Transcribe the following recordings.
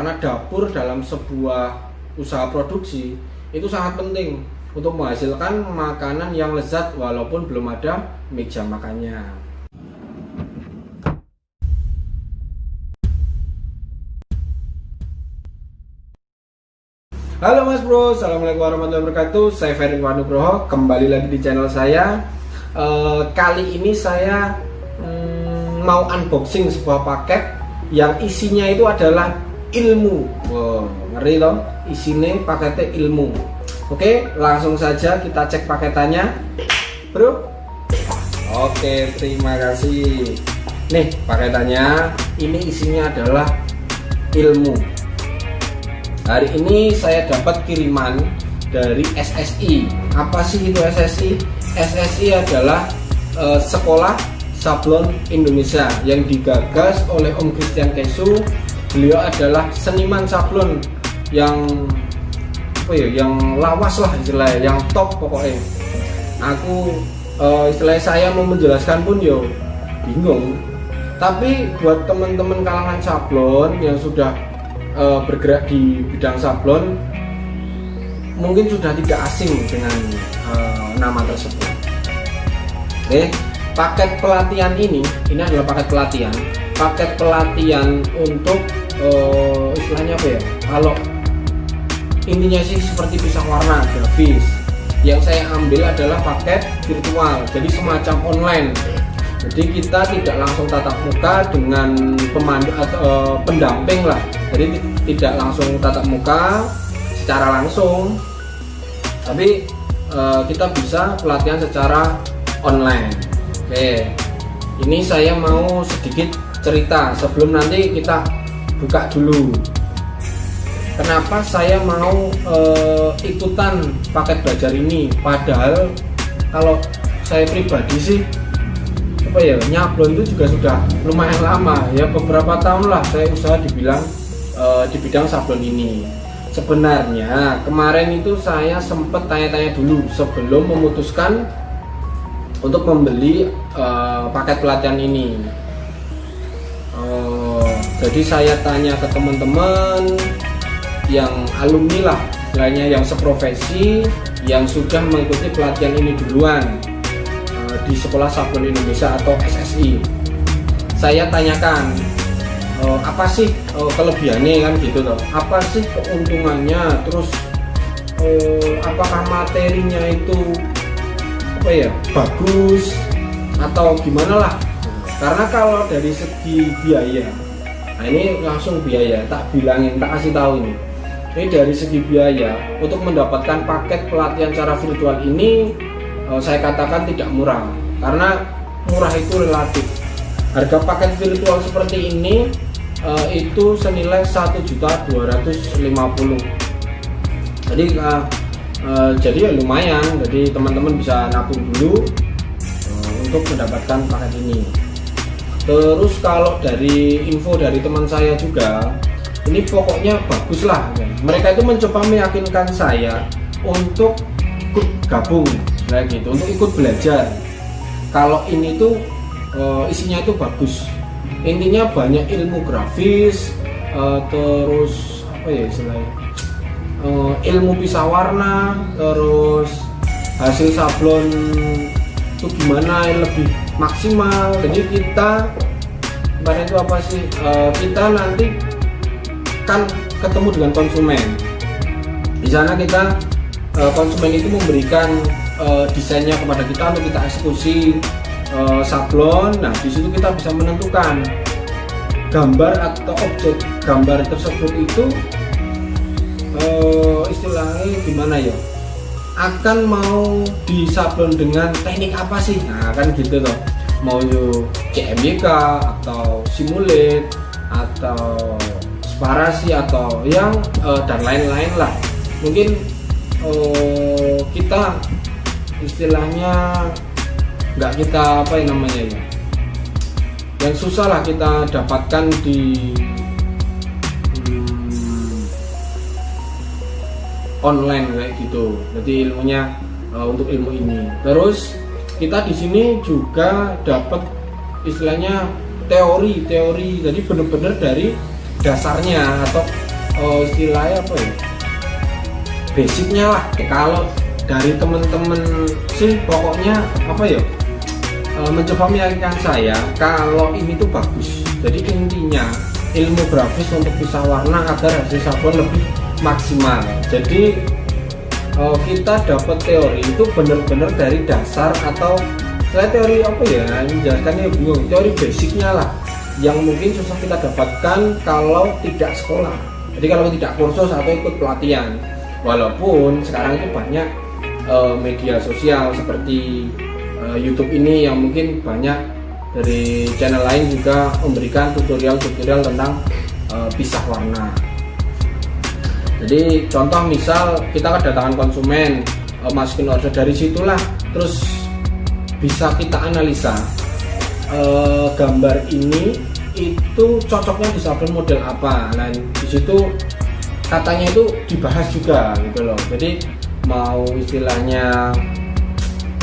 karena dapur dalam sebuah usaha produksi itu sangat penting untuk menghasilkan makanan yang lezat walaupun belum ada meja makannya. Halo Mas Bro, assalamualaikum warahmatullahi wabarakatuh. Saya Ferry Wanugroho, kembali lagi di channel saya. Kali ini saya mau unboxing sebuah paket yang isinya itu adalah ilmu. Wow, ngeri loh, isinya paketnya ilmu. Oke, langsung saja kita cek paketannya, Bro. Oke, terima kasih. Nih paketannya, ini isinya adalah ilmu. Hari ini saya dapat kiriman dari SSI. Apa sih itu SSI? SSI adalah Sekolah Sablon Indonesia yang digagas oleh Om Christian Kesu. Beliau adalah seniman sablon yang yang lawas lah istilahnya, yang top pokoknya. Aku istilahnya saya mau menjelaskan pun yo bingung. Tapi buat teman-teman kalangan sablon yang sudah bergerak di bidang sablon mungkin sudah tidak asing dengan nama tersebut. Oke, paket pelatihan ini adalah paket pelatihan untuk istilahnya apa ya, kalau intinya sih seperti pisang warna grafis. Yang saya ambil adalah paket virtual, jadi semacam online. Jadi kita tidak langsung tatap muka dengan pemandu atau pendamping lah. Jadi tidak langsung tatap muka secara langsung, tapi kita bisa pelatihan secara online. Oke, ini saya mau sedikit cerita sebelum nanti kita buka dulu. Kenapa saya mau ikutan paket belajar ini? Padahal kalau saya pribadi sih nyablon itu juga sudah lumayan lama ya, beberapa tahun lah saya usaha di bidang sablon ini. Sebenarnya kemarin itu saya sempat tanya-tanya dulu sebelum memutuskan untuk membeli paket pelatihan ini. Jadi saya tanya ke teman-teman yang alumni lah, istilahnya yang seprofesi, yang sudah mengikuti pelatihan ini duluan di Sekolah Sablon Indonesia atau SSI. Saya tanyakan apa sih kelebihannya kan gitu loh, apa sih keuntungannya, terus apakah materinya itu bagus atau gimana lah. Karena kalau dari segi biaya, nah ini langsung biaya, tak kasih tahu ini dari segi biaya untuk mendapatkan paket pelatihan secara virtual ini, saya katakan tidak murah, karena murah itu relatif. Harga paket virtual seperti ini itu senilai 1.250.000. Jadi ya lumayan. Jadi teman-teman bisa nabung dulu untuk mendapatkan paket ini. Terus kalau dari info dari teman saya juga, ini pokoknya bagus lah. Mereka itu mencoba meyakinkan saya untuk ikut gabung gitu, untuk ikut belajar. Kalau ini tuh isinya itu bagus, intinya banyak ilmu grafis, terus istilahnya ilmu pisah warna, terus hasil sablon itu gimana yang lebih maksimal. Jadi kita kemarin itu kita nanti kan ketemu dengan konsumen. Di sana kita konsumen itu memberikan desainnya kepada kita untuk kita eksekusi sablon. Nah, di situ kita bisa menentukan gambar atau objek gambar tersebut itu istilahnya gimana ya, akan mau disablon dengan teknik apa sih. Nah kan gitu loh, mau CMYK atau simulate atau sparasi atau yang dan lain-lain lah. Mungkin kita istilahnya nggak kita yang susah lah kita dapatkan di online kayak gitu. Jadi ilmunya untuk ilmu ini. Terus kita di sini juga dapat istilahnya teori. Jadi benar-benar dari dasarnya atau istilahnya apa ya, basicnya lah. Kalau dari temen-temen sih pokoknya apa ya, mencoba meyakinkan saya kalau ini tuh bagus. Jadi intinya ilmu grafis untuk pisah warna agar hasil sabun lebih maksimal. Jadi kita dapat teori itu benar-benar dari dasar, atau saya teori apa ya, menjelaskannya bingung, teori basicnya lah yang mungkin susah kita dapatkan kalau tidak sekolah. Jadi kalau tidak kursus atau ikut pelatihan, walaupun sekarang itu banyak media sosial seperti YouTube ini yang mungkin banyak dari channel lain juga memberikan tutorial-tutorial tentang pisah warna. Jadi contoh misal kita kedatangan konsumen, masukin order, dari situlah terus bisa kita analisa gambar ini itu cocoknya di sabun model apa. Nah di situ katanya itu dibahas juga gitu loh. Jadi mau istilahnya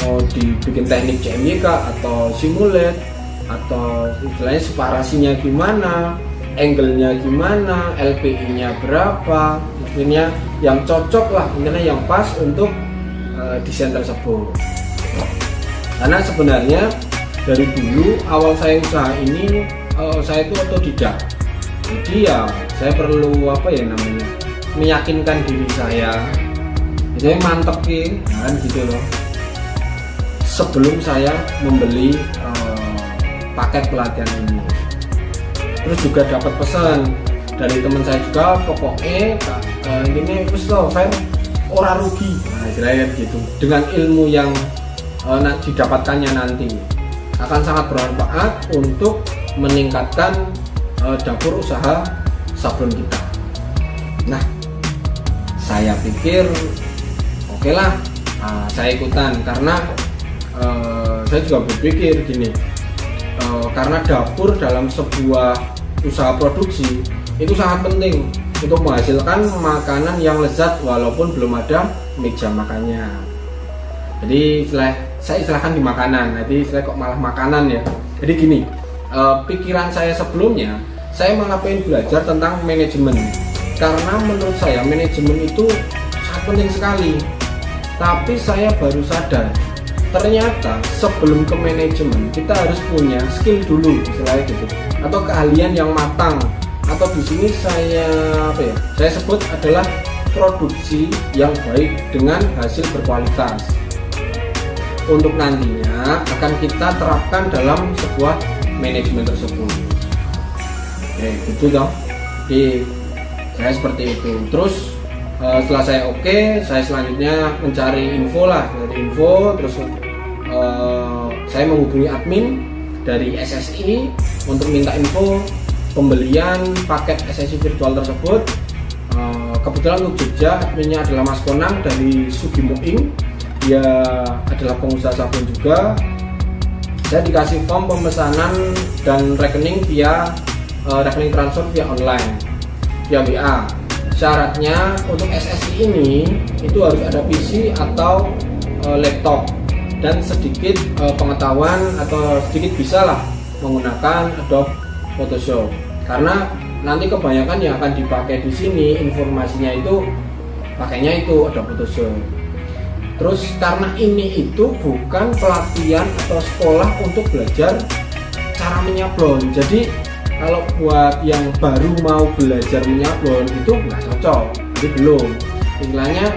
mau dibikin teknik CMYK atau simulate, atau istilahnya separasinya gimana, angle-nya gimana, LPI-nya berapa, intinya yang cocok lah, intinya yang pas untuk desain tersebut. Karena sebenarnya dari dulu awal saya usaha ini saya itu otodidak. Jadi ya saya perlu apa ya namanya, meyakinkan diri saya, jadi mantepin kan gitu loh, sebelum saya membeli paket pelatihan ini. Terus juga dapat pesan dari teman saya juga, pokoknya ini wis lo Fer ora rugi, nah istilahnya gitu. Dengan ilmu yang didapatkannya nanti akan sangat bermanfaat untuk meningkatkan dapur usaha sabun kita. Nah saya pikir oke lah, saya ikutan, karena saya juga berpikir gini, karena dapur dalam sebuah usaha produksi itu sangat penting untuk menghasilkan makanan yang lezat walaupun belum ada meja makannya. Jadi saya istilahkan di makanan, nanti saya kok malah makanan ya. Jadi gini, pikiran saya sebelumnya saya malah pengen belajar tentang manajemen, karena menurut saya manajemen itu sangat penting sekali. Tapi saya baru sadar ternyata sebelum ke manajemen kita harus punya skill dulu, istilahnya gitu, atau keahlian yang matang, atau di sini saya apa ya, saya sebut adalah produksi yang baik dengan hasil berkualitas. Untuk nantinya akan kita terapkan dalam sebuah manajemen tersebut. Oke, gitu dong. Jadi saya seperti itu. Terus setelah saya saya selanjutnya mencari info lah, dari info terus saya menghubungi admin dari SSI untuk minta info pembelian paket SSI virtual tersebut. Kebetulan untuk Jogja adminnya adalah Mas Konang dari Sugimo Ing, dia adalah pengusaha sabun juga. Saya dikasih form pemesanan dan rekening via rekening transfer via online, via WA. Syaratnya untuk SSI ini itu harus ada PC atau laptop dan sedikit pengetahuan atau sedikit bisa lah menggunakan Adobe Photoshop, karena nanti kebanyakan yang akan dipakai di sini informasinya itu pakainya itu Adobe Photoshop. Terus karena ini itu bukan pelatihan atau sekolah untuk belajar cara menyablon, jadi kalau buat yang baru mau belajar menyablon itu nggak cocok, jadi belum. Istilahnya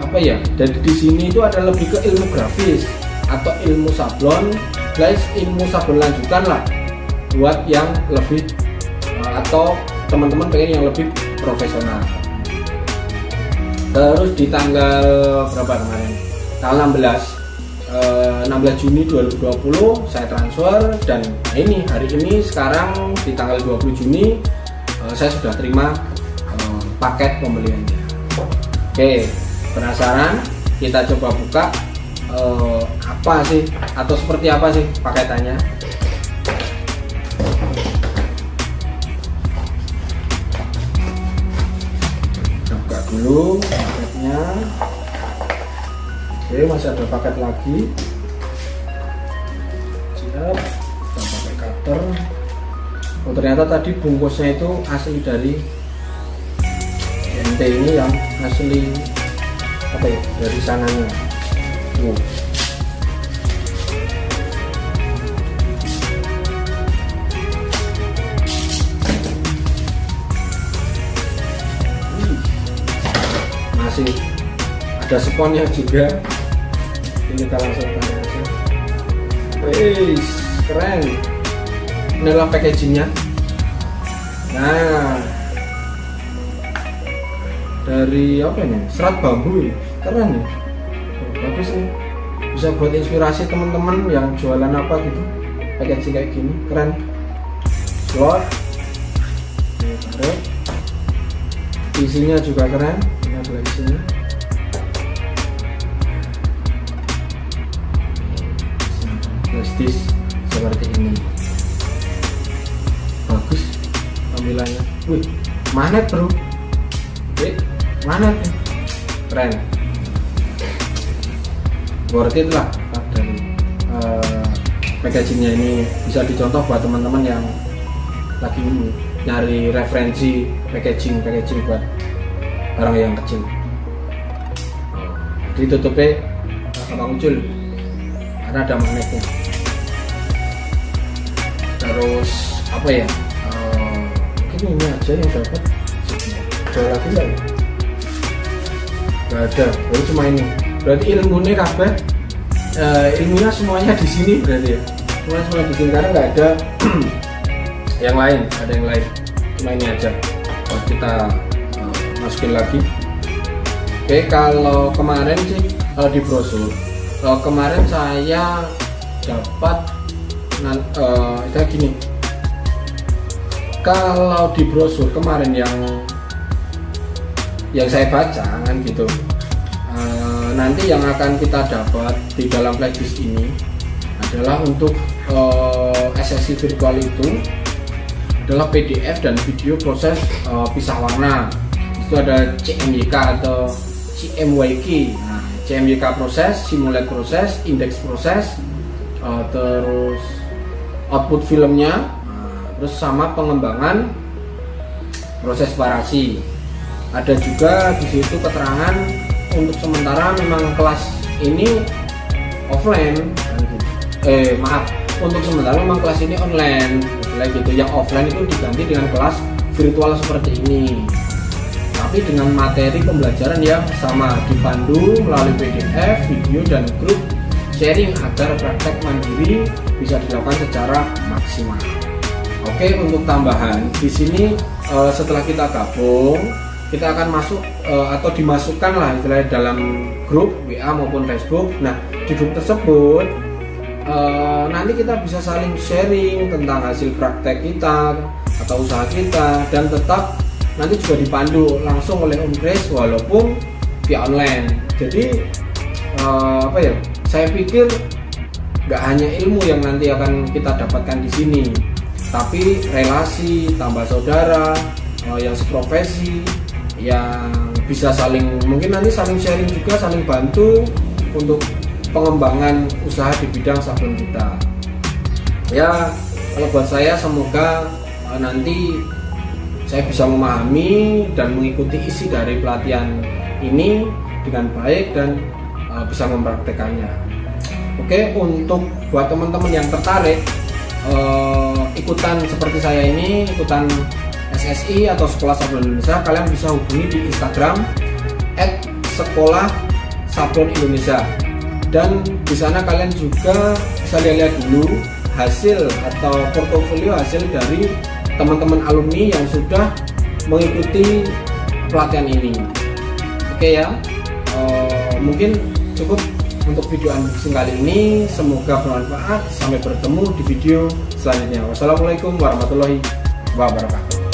apa ya? Dan di sini itu ada lebih ke ilmu grafis atau ilmu sablon, plus ilmu sablon lanjutan lah, buat yang lebih atau teman-teman pengen yang lebih profesional. Terus di tanggal berapa kemarin? Tanggal 16 Juni 2020 saya transfer, dan ini hari ini sekarang di tanggal 20 Juni saya sudah terima paket pembeliannya. Oke, penasaran? Kita coba buka apa sih atau seperti apa sih paketannya. Buka dulu paketnya. Oke, masih ada paket lagi. Siap, kita pakai cutter. Oh, ternyata tadi bungkusnya itu asli dari rantainya yang asli apa ya, dari sananya. Masih ada sponnya juga. Ini kita langsung taruh aja. Wih, keren. Inilah packagingnya. Nah, dari apa ini? Serat bambu ya. Keren ya. Bagus nih. Bisa buat inspirasi teman-teman yang jualan apa gitu. Packaging kayak gini, keren. Slot. Taruh. Isinya juga keren. Ini adalah isinya. Prestis seperti ini. Bagus tampilannya. Wih, magnet bro. Wih, magnet nih. Keren. Worth it lah dari packagingnya ini. Bisa dicontoh buat teman-teman yang lagi nyari referensi packaging buat barang yang kecil. Jadi tutupnya gampang muncul karena ada magnetnya. Terus apa ya? Mungkin ini aja yang dapat. Ada lagi nggak? Nggak ada. Baru cuma ini. Berarti ilmunya kabeh, ilmunya semuanya di sini berarti ya. Semua di sini karena nggak ada yang lain. Ada yang lain. Cuma ini aja. Kalau kita masukin lagi. Oke, kalau kemarin sih di brosur. Kemarin saya dapat kayak gini. Kalau di brosur kemarin yang saya baca kan gitu, nanti yang akan kita dapat di dalam flashdisk ini adalah untuk SSI virtual itu adalah PDF dan video proses pisah warna. Itu ada CMYK atau CMYK. Nah, CMYK proses, simulate proses, index proses, terus output filmnya, terus sama pengembangan proses separasi. Ada juga di situ keterangan untuk sementara memang kelas ini offline. Untuk sementara memang kelas ini online. Gitu. Yang offline itu diganti dengan kelas virtual seperti ini. Tapi dengan materi pembelajaran yang sama, dipandu melalui PDF, video dan grup sharing agar praktek mandiri bisa dilakukan secara maksimal. Oke, untuk tambahan di sini setelah kita gabung, kita akan masuk atau dimasukkan lah istilahnya dalam grup WA maupun Facebook. Nah, di grup tersebut nanti kita bisa saling sharing tentang hasil praktek kita atau usaha kita, dan tetap nanti juga dipandu langsung oleh Om Grace walaupun via online. Jadi apa ya? Saya pikir nggak hanya ilmu yang nanti akan kita dapatkan di sini, tapi relasi, tambah saudara yang seprofesi, yang bisa saling mungkin nanti saling sharing juga, saling bantu untuk pengembangan usaha di bidang sabun kita. Ya, kalau buat saya semoga nanti saya bisa memahami dan mengikuti isi dari pelatihan ini dengan baik dan bisa mempraktekannya. Oke, untuk buat teman-teman yang tertarik ikutan seperti saya ini, ikutan SSI atau Sekolah Sablon Indonesia, kalian bisa hubungi di Instagram @sekolah_sablon_indonesia, dan di sana kalian juga bisa lihat dulu hasil atau portofolio hasil dari teman-teman alumni yang sudah mengikuti pelatihan ini. Oke ya, mungkin cukup untuk video unboxing kali ini. Semoga bermanfaat. Sampai bertemu di video selanjutnya. Wassalamualaikum warahmatullahi wabarakatuh.